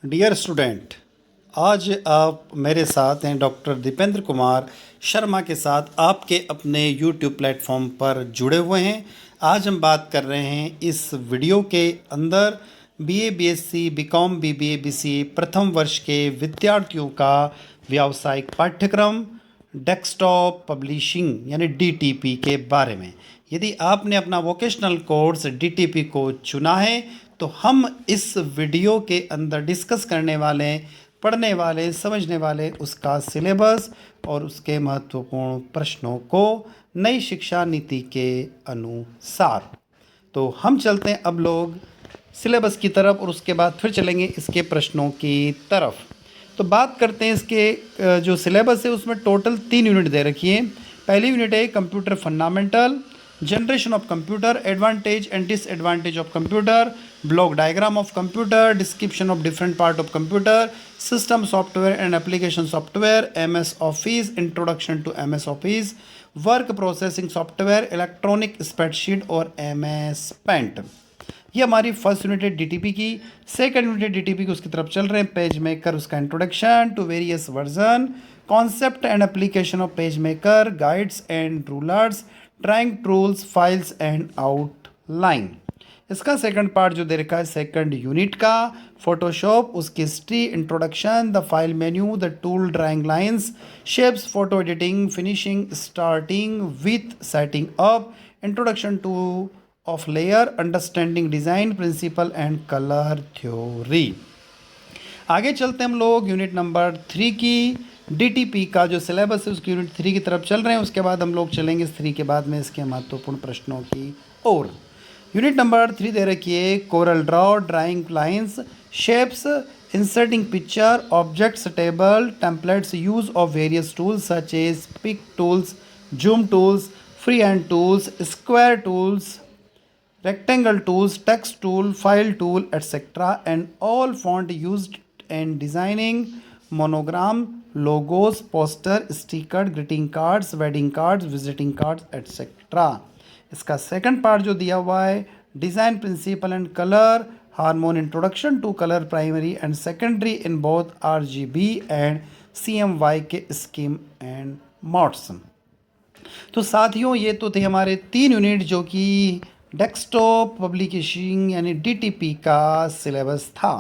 Dear student, आज आप मेरे साथ हैं डॉक्टर दीपेंद्र कुमार शर्मा के साथ आपके अपने यूट्यूब प्लेटफॉर्म पर जुड़े हुए हैं। आज हम बात कर रहे हैं इस वीडियो के अंदर BA, BSc, BCom, BBA, BCA प्रथम वर्ष के विद्यार्थियों का व्यावसायिक पाठ्यक्रम डेस्कटॉप पब्लिशिंग यानी डीटीपी के बारे में। यदि आपने अपना वोकेशनल कोर्स डीटीपी को चुना है तो हम इस वीडियो के अंदर डिस्कस करने वाले, पढ़ने वाले, समझने वाले उसका सिलेबस और उसके महत्वपूर्ण प्रश्नों को नई शिक्षा नीति के अनुसार। तो हम चलते हैं अब लोग सिलेबस की तरफ और उसके बाद फिर चलेंगे इसके प्रश्नों की तरफ। तो बात करते हैं इसके जो सिलेबस है उसमें टोटल 3 यूनिट दे रखी है। पहली यूनिट है computer fundamental, generation of computer, advantage and disadvantage of computer, block diagram of computer, description of different part of computer, system software and application software, MS office, introduction to MS office, work processing software, electronic spreadsheet और MS paint. ये हमारी first unit है DTP की। Second unit है DTP की, उसकी तरफ चल रहे हैं। पेज मेकर, उसका introduction to various version, concept and application of PageMaker, guides and rulers, drawing tools, files and outline. इसका सेकंड पार्ट जो दे रखा है सेकंड यूनिट का, फोटोशॉप, उसकी history, introduction, the file menu, the tool, drawing lines, shapes, photo editing, finishing, starting with setting up, introduction to of layer, understanding design principle and colour theory. आगे चलते हैं हम लोग यूनिट नंबर 3 की। DTP का जो syllabus है उसकी यूनिट 3 की तरफ चल रहे हैं। उसके बाद हम लोग चलेंगे 3 के बाद में इसके महत्वपूर्ण प्रश्नों की ओर। यूनिट नंबर 3 दे रखी है Corel draw, drawing lines, shapes, inserting picture, objects, table, templates, use of various tools such as pick tools, zoom tools, free hand tools, square tools, rectangle tools, text tool, file tool, etc. and all font used in designing monogram, logos, poster, sticker, greeting cards, wedding cards, visiting cards, etc. इसका second part जो दिया हुआ है design principle and colour, harmony, introduction to colour primary and secondary in both RGB and CMY के scheme and modes. तो साथियों ये तो थे हमारे 3 यूनिट जो कि डेस्कटॉप पब्लिकेशन यानी डीटीपी का सिलेबस था।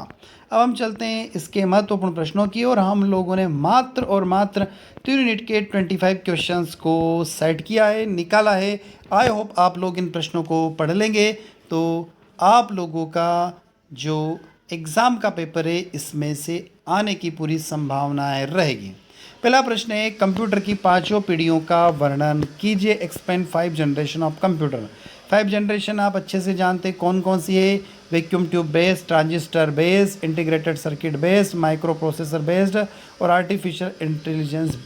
अब हम चलते हैं इसके महत्वपूर्ण प्रश्नों की और हम लोगों ने मात्र और मात्र 3 यूनिट के 25 क्वेश्चंस को सेट किया है, निकाला है। आई होप आप लोग इन प्रश्नों को पढ़ लेंगे तो आप लोगों का जो एग्ज़ाम का पेपर है इसमें से आने की पूरी संभावनाएं रहेगी। पहला प्रश्न है कंप्यूटर की 5 पीढ़ियों का वर्णन कीजिए। Explain 5 generation of computer. 5 generation आप अच्छे से जानते हैं कौन कौन सी है। Vacuum tube based, transistor based, integrated circuit based, micro processor based और आर्टिफिशियल इंटेलिजेंस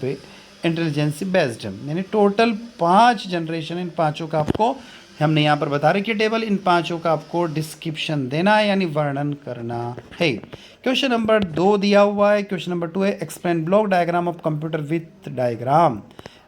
बेस्ड। यानी टोटल 5 जनरेशन, इन पाँचों का आपको हमने यहाँ पर बता रखी है टेबल। इन पाँचों का आपको डिस्क्रिप्शन देना है यानी वर्णन करना है। क्वेश्चन नंबर 2 दिया हुआ है। क्वेश्चन नंबर 2 है explain block diagram of computer with diagram.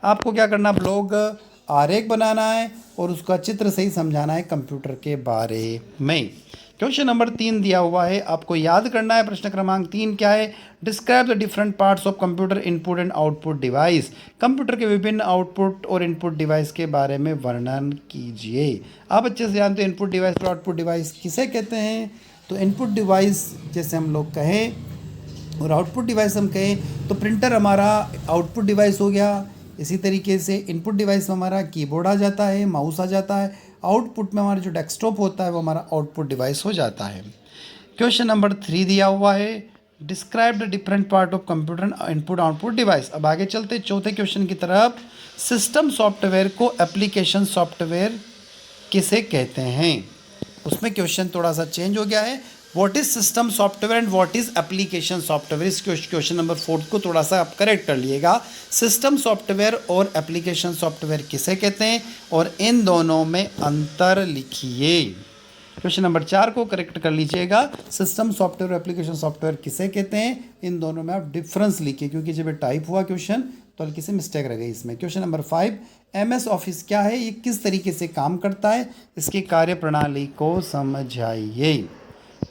आपको क्या करना, ब्लॉक आरेख बनाना है और उसका चित्र से ही समझाना है कंप्यूटर के बारे में। क्वेश्चन नंबर 3 दिया हुआ है, आपको याद करना है। प्रश्न क्रमांक 3 क्या है, describe the different parts of computer input and output device. Computer के विभिन्न आउटपुट और इनपुट डिवाइस के बारे में वर्णन कीजिए। आप अच्छे से जानते हैं इनपुट डिवाइस और आउटपुट डिवाइस किसे कहते हैं। तो इनपुट डिवाइस जैसे हम लोग कहें और आउटपुट डिवाइस हम कहें तो प्रिंटर हमारा आउटपुट डिवाइस हो गया। इसी तरीके से इनपुट डिवाइस में हमारा कीबोर्ड आ जाता है, माउस आ जाता है। आउटपुट में हमारा जो डेस्कटॉप होता है वो हमारा आउटपुट डिवाइस हो जाता है। क्वेश्चन नंबर 3 दिया हुआ है, describe the different part of computer input output device. अब आगे चलते चौथे क्वेश्चन की तरफ। सिस्टम सॉफ्टवेयर को एप्लीकेशन सॉफ्टवेयर किसे कहते हैं। उसमें क्वेश्चन थोड़ा सा चेंज हो गया है। What is system software and what is application software. इस क्वेश्चन नंबर 4 को थोड़ा सा आप करेक्ट कर लिएगा। सिस्टम सॉफ्टवेयर और एप्लीकेशन सॉफ्टवेयर किसे कहते हैं और इन दोनों में अंतर लिखिए। क्वेश्चन नंबर 4 को करेक्ट कर लीजिएगा। सिस्टम सॉफ्टवेयर और एप्लीकेशन सॉफ्टवेयर किसे कहते हैं, इन दोनों में आप डिफरेंस लिखिए क्योंकि जब ये टाइप हुआ क्वेश्चन तो हल्की से मिस्टेक रह गई इसमें। क्वेश्चन नंबर 5, MS ऑफिस क्या है, ये किस तरीके से काम करता है, इसकी कार्य प्रणाली को समझाइए।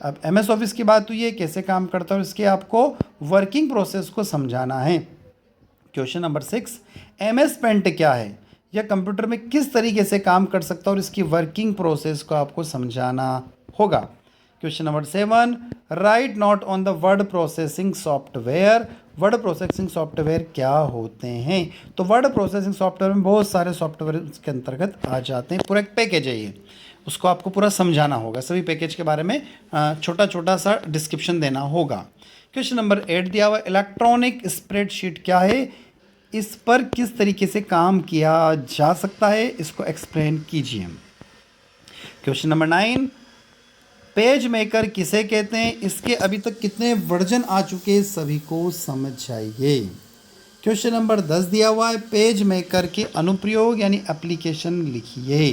अब MS ऑफिस की बात हुई है, कैसे काम करता है और इसके आपको वर्किंग प्रोसेस को समझाना है। क्वेश्चन नंबर 6, MS पेंट क्या है, यह कंप्यूटर में किस तरीके से काम कर सकता है और इसकी वर्किंग प्रोसेस को आपको समझाना होगा। Question number 7, right note on the word processing software. Word processing software क्या होते हैं? तो वर्ड प्रोसेसिंग सॉफ्टवेयर में बहुत सारे सॉफ्टवेयर इसके अंतर्गत आ जाते हैं, पूरा एक पैकेज है ये, उसको आपको पूरा समझाना होगा, सभी पैकेज के बारे में छोटा छोटा सा डिस्क्रिप्शन देना होगा। क्वेश्चन नंबर 8 दिया हुआ, इलेक्ट्रॉनिक स्प्रेडशीट क्या है, इस पर किस तरीके से काम किया जा सकता है, इसको एक्सप्लेन कीजिए। क्वेश्चन नंबर 9, पेज मेकर किसे कहते हैं, इसके अभी तक कितने वर्जन आ चुके हैं सभी को समझाइए। क्वेश्चन नंबर 10 दिया हुआ है, पेज मेकर के अनुप्रयोग यानी एप्लीकेशन लिखिए।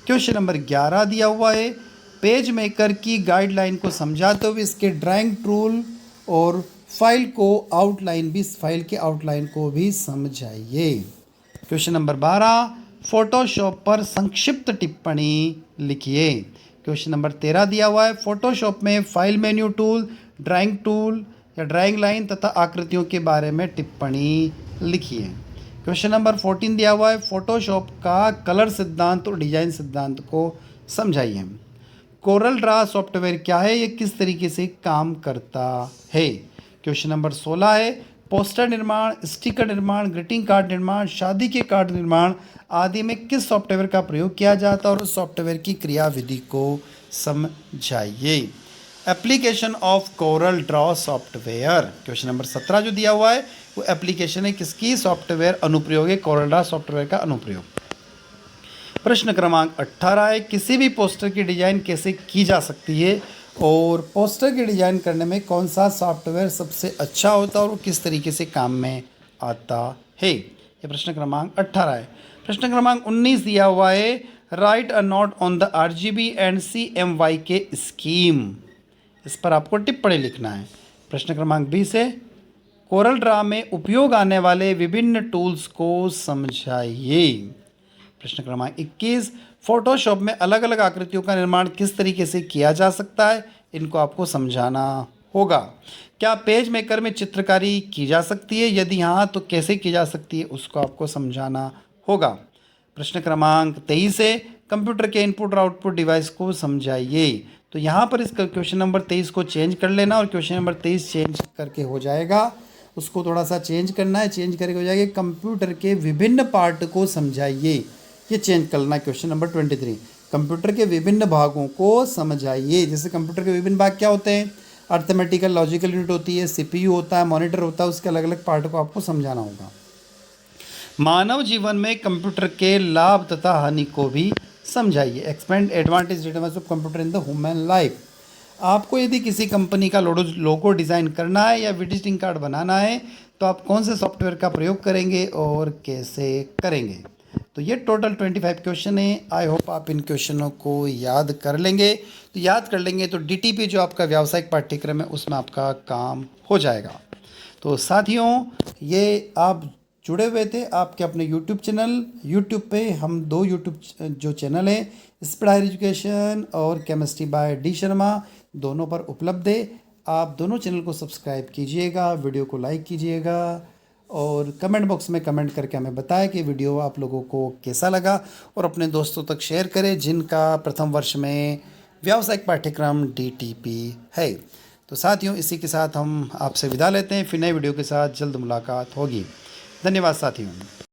क्वेश्चन नंबर 11 दिया हुआ है, पेज मेकर की गाइडलाइन को समझाते हुए इसके ड्राइंग टूल और फाइल के आउटलाइन को भी समझाइए। क्वेश्चन नंबर 12, फोटोशॉप पर संक्षिप्त टिप्पणी लिखिए। क्वेश्चन नंबर 13 दिया हुआ है, फोटोशॉप में file menu tool, drawing tool या ड्राइंग लाइन तथा आकृतियों के बारे में टिप्पणी लिखिए। क्वेश्चन नंबर 14 दिया हुआ है, फोटोशॉप का कलर सिद्धांत और डिजाइन सिद्धांत को समझाइए। कोरल ड्रा सॉफ्टवेयर क्या है, ये किस तरीके से काम करता है। क्वेश्चन नंबर 16 है, पोस्टर निर्माण, स्टिकर निर्माण, ग्रीटिंग कार्ड निर्माण, शादी के कार्ड निर्माण आदि में किस सॉफ्टवेयर का प्रयोग किया जाता है और उस सॉफ्टवेयर की क्रियाविधि को समझाइए। Application of Corel Draw software. Question number 17 जो दिया हुआ है वो एप्लीकेशन है किसकी, सॉफ्टवेयर अनुप्रयोग है, कोरल ड्रॉ सॉफ्टवेयर का अनुप्रयोग। प्रश्न क्रमांक 18 है, किसी भी पोस्टर की डिजाइन कैसे की जा सकती है और पोस्टर की डिजाइन करने में कौन सा सॉफ्टवेयर सबसे अच्छा होता है और वो किस तरीके से काम में आता है। ये प्रश्न क्रमांक 18 है। प्रश्न क्रमांक 19 दिया हुआ है, right a note on the RGB and CMYK scheme, इस पर आपको टिप्पणी लिखना है। प्रश्न क्रमांक 20 है, कोरल ड्रा में उपयोग आने वाले विभिन्न टूल्स को समझाइए। प्रश्न क्रमांक 21, फोटोशॉप में अलग अलग आकृतियों का निर्माण किस तरीके से किया जा सकता है, इनको आपको समझाना होगा। क्या पेज मेकर में चित्रकारी की जा सकती है, यदि हाँ तो कैसे की जा सकती है, उसको आपको समझाना होगा। प्रश्न क्रमांक 23 है, कंप्यूटर के इनपुट और आउटपुट डिवाइस को समझाइए। तो यहाँ पर इस क्वेश्चन नंबर 23 को चेंज कर लेना और क्वेश्चन नंबर 23 चेंज करके हो जाएगा, उसको थोड़ा सा चेंज करना है, चेंज करके हो जाएगा कंप्यूटर के विभिन्न पार्ट को समझाइए, ये चेंज करना है। क्वेश्चन नंबर 23, कंप्यूटर के विभिन्न भागों को समझाइए। जैसे कंप्यूटर के विभिन्न भाग क्या होते हैं, अर्थमेटिकल लॉजिकल यूनिट होती है, CPU होता है, मॉनिटर होता है, उसके अलग अलग पार्ट को आपको समझाना होगा। मानव जीवन में कंप्यूटर के लाभ तथा हानि को भी समझाइए। Expand advantage disadvantage of computer in the human life. आपको यदि किसी कंपनी का लोगो डिज़ाइन करना है या विजिटिंग कार्ड बनाना है तो आप कौन से सॉफ्टवेयर का प्रयोग करेंगे और कैसे करेंगे। तो ये टोटल 25 क्वेश्चन है। आई होप आप इन क्वेश्चनों को याद कर लेंगे। तो याद कर लेंगे तो DTP जो आपका व्यावसायिक पाठ्यक्रम है उसमें आपका काम हो जाएगा। तो साथियों, ये आप जुड़े हुए थे आपके अपने यूट्यूब पे हम 2 यूट्यूब जो चैनल है, स्पीड हायर एजुकेशन और केमिस्ट्री बाय डी शर्मा, दोनों पर उपलब्ध है। आप दोनों चैनल को सब्सक्राइब कीजिएगा, वीडियो को लाइक कीजिएगा और कमेंट बॉक्स में कमेंट करके हमें बताएं कि वीडियो आप लोगों को कैसा लगा और अपने दोस्तों तक शेयर करें जिनका प्रथम वर्ष में व्यावसायिक पाठ्यक्रम DTP है। तो साथियों, इसी के साथ हम आपसे विदा लेते हैं। फिर नए वीडियो के साथ जल्द मुलाकात होगी। धन्यवाद साथियों।